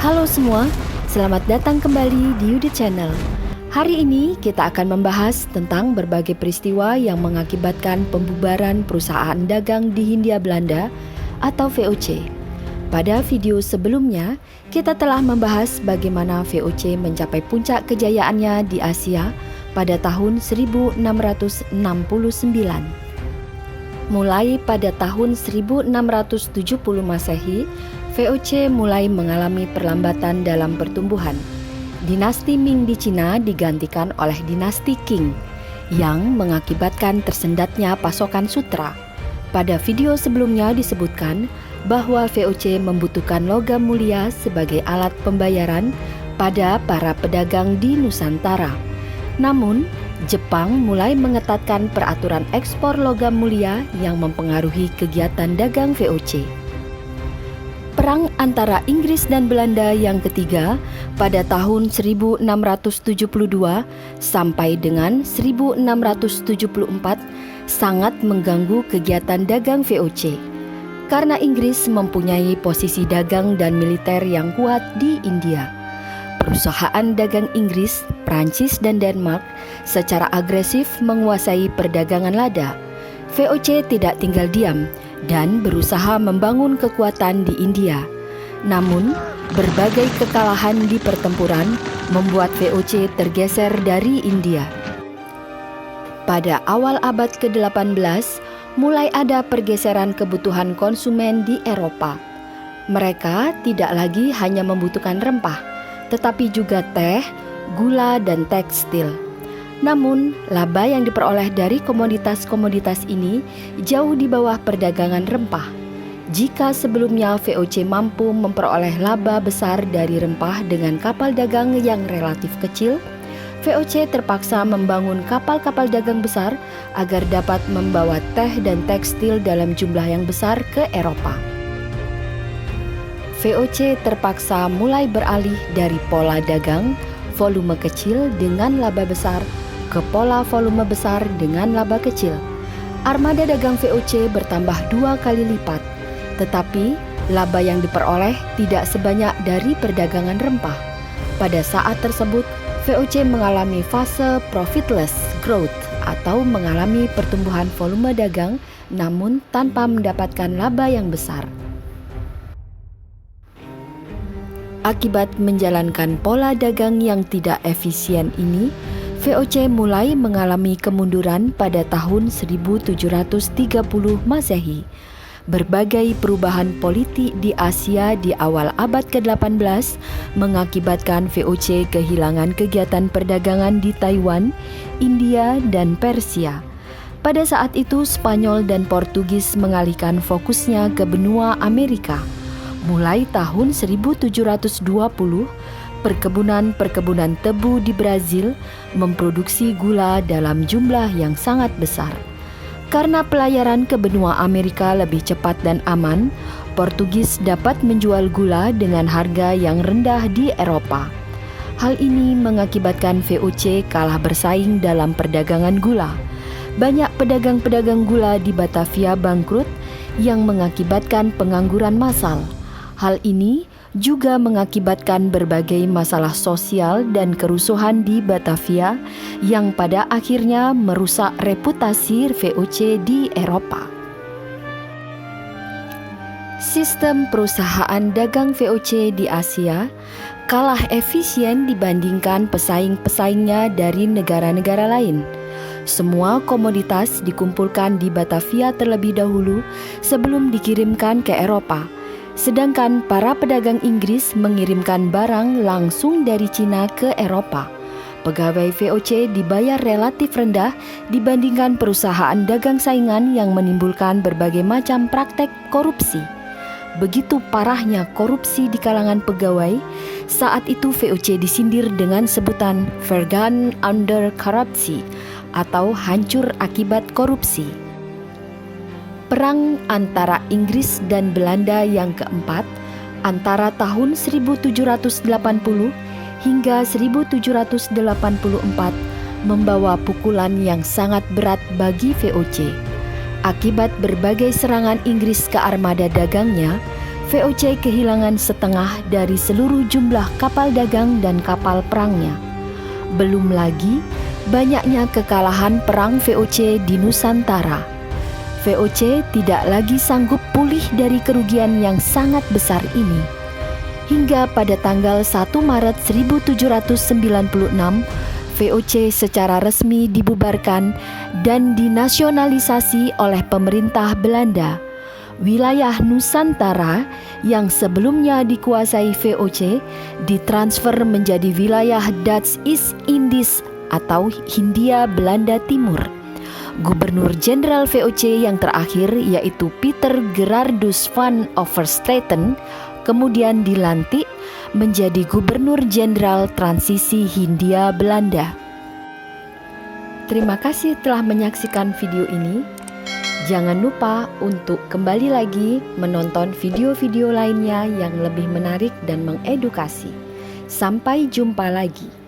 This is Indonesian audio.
Halo semua, selamat datang kembali di Yudi Channel. Hari ini kita akan membahas tentang berbagai peristiwa yang mengakibatkan pembubaran perusahaan dagang di Hindia Belanda atau VOC. Pada video sebelumnya, kita telah membahas bagaimana VOC mencapai puncak kejayaannya di Asia pada tahun 1669. Mulai pada tahun 1670 Masehi, VOC mulai mengalami perlambatan dalam pertumbuhan. Dinasti Ming di Cina digantikan oleh dinasti Qing yang mengakibatkan tersendatnya pasokan sutra. Pada video sebelumnya disebutkan bahwa VOC membutuhkan logam mulia sebagai alat pembayaran pada para pedagang di Nusantara. Namun, Jepang mulai mengetatkan peraturan ekspor logam mulia yang mempengaruhi kegiatan dagang VOC. Perang antara Inggris dan Belanda yang ketiga pada tahun 1672 sampai dengan 1674 sangat mengganggu kegiatan dagang VOC. Karena Inggris mempunyai posisi dagang dan militer yang kuat di India. Perusahaan dagang Inggris, Prancis, dan Denmark secara agresif menguasai perdagangan lada. VOC tidak tinggal diam dan berusaha membangun kekuatan di India. Namun, berbagai kekalahan di pertempuran membuat VOC tergeser dari India. Pada awal abad ke-18, mulai ada pergeseran kebutuhan konsumen di Eropa. Mereka tidak lagi hanya membutuhkan rempah, tetapi juga teh, gula, dan tekstil. Namun, laba yang diperoleh dari komoditas-komoditas ini jauh di bawah perdagangan rempah. Jika sebelumnya VOC mampu memperoleh laba besar dari rempah dengan kapal dagang yang relatif kecil, VOC terpaksa membangun kapal-kapal dagang besar agar dapat membawa teh dan tekstil dalam jumlah yang besar ke Eropa. VOC terpaksa mulai beralih dari pola dagang volume kecil dengan laba besar ke pola volume besar dengan laba kecil. Armada dagang VOC bertambah 2 kali lipat, tetapi laba yang diperoleh tidak sebanyak dari perdagangan rempah. Pada saat tersebut, VOC mengalami fase profitless growth atau mengalami pertumbuhan volume dagang namun tanpa mendapatkan laba yang besar. Akibat menjalankan pola dagang yang tidak efisien ini, VOC mulai mengalami kemunduran pada tahun 1730 Masehi. Berbagai perubahan politik di Asia di awal abad ke-18 mengakibatkan VOC kehilangan kegiatan perdagangan di Taiwan, India, dan Persia. Pada saat itu, Spanyol dan Portugis mengalihkan fokusnya ke benua Amerika. Mulai tahun 1720, perkebunan tebu di Brazil memproduksi gula dalam jumlah yang sangat besar. Karena pelayaran ke benua Amerika lebih cepat dan aman, Portugis dapat menjual gula dengan harga yang rendah di Eropa. Hal ini mengakibatkan VOC kalah bersaing dalam perdagangan gula. Banyak pedagang-pedagang gula di Batavia bangkrut yang mengakibatkan pengangguran massal. Hal ini juga mengakibatkan berbagai masalah sosial dan kerusuhan di Batavia yang pada akhirnya merusak reputasi VOC di Eropa. Sistem perusahaan dagang VOC di Asia kalah efisien dibandingkan pesaing-pesaingnya dari negara-negara lain. Semua komoditas dikumpulkan di Batavia terlebih dahulu sebelum dikirimkan ke Eropa. Sedangkan para pedagang Inggris mengirimkan barang langsung dari Cina ke Eropa. Pegawai VOC dibayar relatif rendah dibandingkan perusahaan dagang saingan yang menimbulkan berbagai macam praktek korupsi. Begitu parahnya korupsi di kalangan pegawai, saat itu VOC disindir dengan sebutan "vergaan under korupsi" atau hancur akibat korupsi. Perang antara Inggris dan Belanda yang keempat antara tahun 1780 hingga 1784 membawa pukulan yang sangat berat bagi VOC. Akibat berbagai serangan Inggris ke armada dagangnya, VOC kehilangan setengah dari seluruh jumlah kapal dagang dan kapal perangnya. Belum lagi banyaknya kekalahan perang VOC di Nusantara. VOC tidak lagi sanggup pulih dari kerugian yang sangat besar ini. Hingga pada tanggal 1 Maret 1796, VOC secara resmi dibubarkan dan dinasionalisasi oleh pemerintah Belanda. Wilayah Nusantara yang sebelumnya dikuasai VOC ditransfer menjadi wilayah Dutch East Indies atau Hindia Belanda Timur. Gubernur Jenderal VOC yang terakhir yaitu Pieter Gerardus van Overstraeten kemudian dilantik menjadi Gubernur Jenderal Transisi Hindia Belanda. Terima kasih telah menyaksikan video ini. Jangan lupa untuk kembali lagi menonton video-video lainnya yang lebih menarik dan mengedukasi. Sampai jumpa lagi.